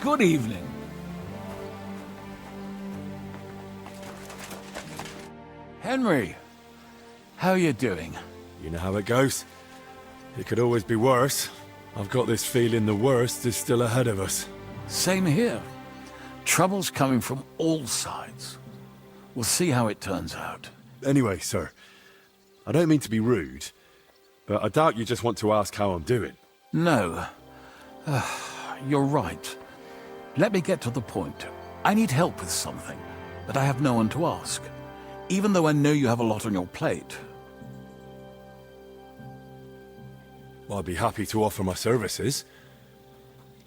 Good evening. Henry, how you doing? You know how it goes. It could always be worse. I've got this feeling the worst is still ahead of us. Same here. Trouble's coming from all sides. We'll see how it turns out. Anyway, sir, I don't mean to be rude, but I doubt you just want to ask how I'm doing. No. You're right. Let me get to the point. I need help with something, but I have no one to ask, even though I know you have a lot on your plate. I'd be happy to offer my services.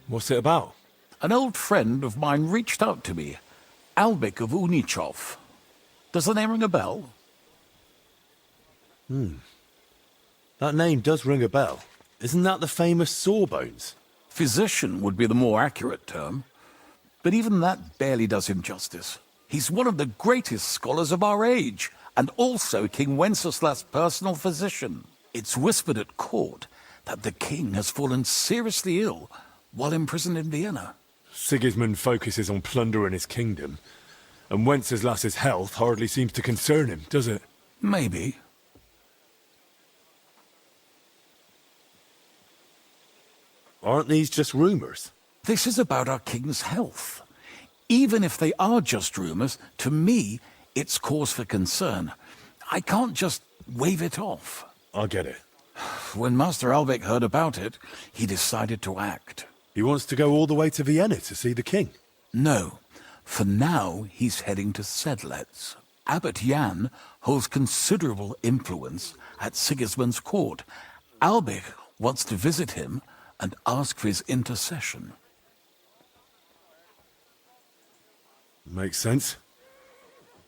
What's it about? An old friend of mine reached out to me, Albik of Unichov. Does the name ring a bell? That name does ring a bell. Isn't that the famous Sawbones? Physician would be the more accurate term, but even that barely does him justice. He's one of the greatest scholars of our age, and also King Wenceslas' personal physician. It's whispered at court that the king has fallen seriously ill while imprisoned in Vienna. Sigismund focuses on plundering his kingdom, and Wenceslas's health hardly seems to concern him, does it? Maybe. Aren't these just rumors? This is about our king's health. Even if they are just rumors, to me, it's cause for concern. I can't just wave it off. I get it. When Master Albik heard about it, he decided to act. He wants to go all the way to Vienna to see the king. No, for now he's heading to Sedlec. Abbot Jan holds considerable influence at Sigismund's court. Albik wants to visit him and ask for his intercession. Makes sense.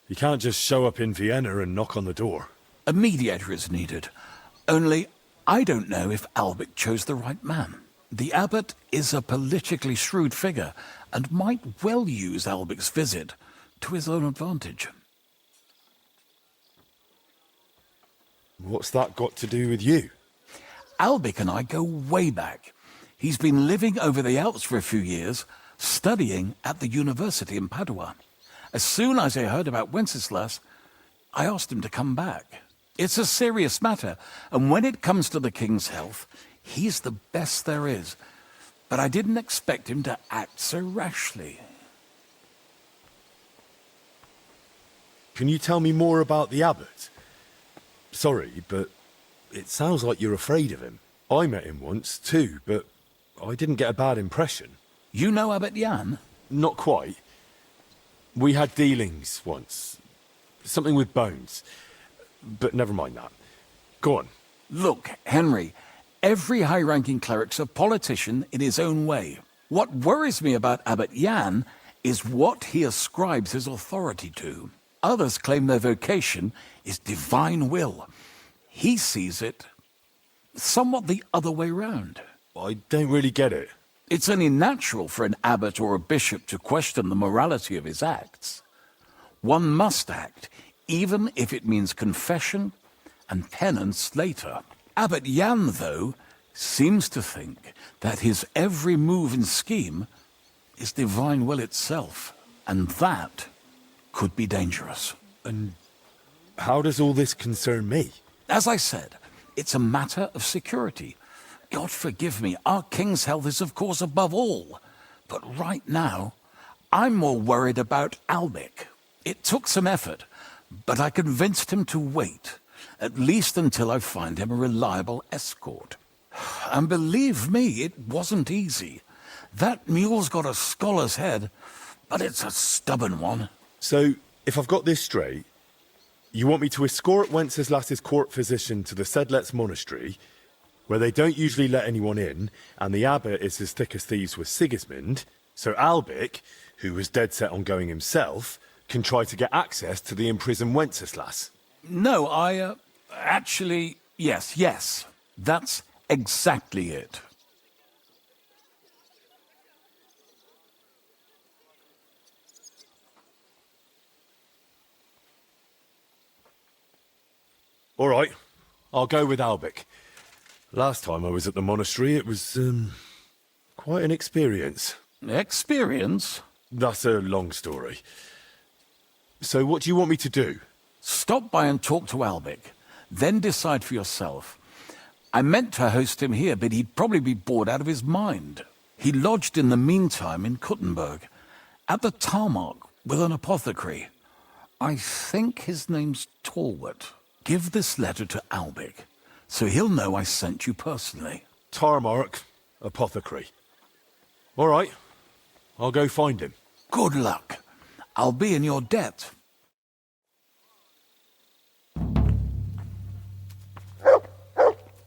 You can't just show up in Vienna and knock on the door. A mediator is needed. Only, I don't know if Albik chose the right man. The abbot is a politically shrewd figure and might well use Albik's visit to his own advantage. What's that got to do with you? Albik and I go way back. He's been living over the Alps for a few years, studying at the university in Padua. As soon as I heard about Wenceslas, I asked him to come back. It's a serious matter, and when it comes to the king's health, he's the best there is. But I didn't expect him to act so rashly. Can you tell me more about the abbot? Sorry, but it sounds like you're afraid of him. I met him once, too, but I didn't get a bad impression. You know Abbot Jan? Not quite. We had dealings once. Something with bones. But never mind that. Go on. Look, Henry, every high-ranking cleric's a politician in his own way. What worries me about Abbot Jan is what he ascribes his authority to. Others claim their vocation is divine will. He sees it somewhat the other way round. I don't really get it. It's only natural for an abbot or a bishop to question the morality of his acts. One must act, even if it means confession and penance later. Abbot Jan, though, seems to think that his every move and scheme is divine will itself, and that could be dangerous. And how does all this concern me? As I said, it's a matter of security. God forgive me, our king's health is of course above all. But right now, I'm more worried about Albik. It took some effort, but I convinced him to wait, at least until I find him a reliable escort. And believe me, it wasn't easy. That mule's got a scholar's head, but it's a stubborn one. So, if I've got this straight, you want me to escort Wenceslas's court physician to the Sedlec monastery, where they don't usually let anyone in, and the abbot is as thick as thieves with Sigismund, so Albik, who was dead set on going himself, can try to get access to the imprisoned Wenceslas. No, actually, yes. That's exactly it. All right, I'll go with Albik. Last time I was at the monastery, it was, quite an experience. Experience? That's a long story. So what do you want me to do? Stop by and talk to Albic. Then decide for yourself. I meant to host him here, but he'd probably be bored out of his mind. He lodged in the meantime in Kuttenberg, at the tarmac with an apothecary. I think his name's Talbot. Give this letter to Albic, so he'll know I sent you personally. Tarmark, apothecary. All right, I'll go find him. Good luck. I'll be in your debt.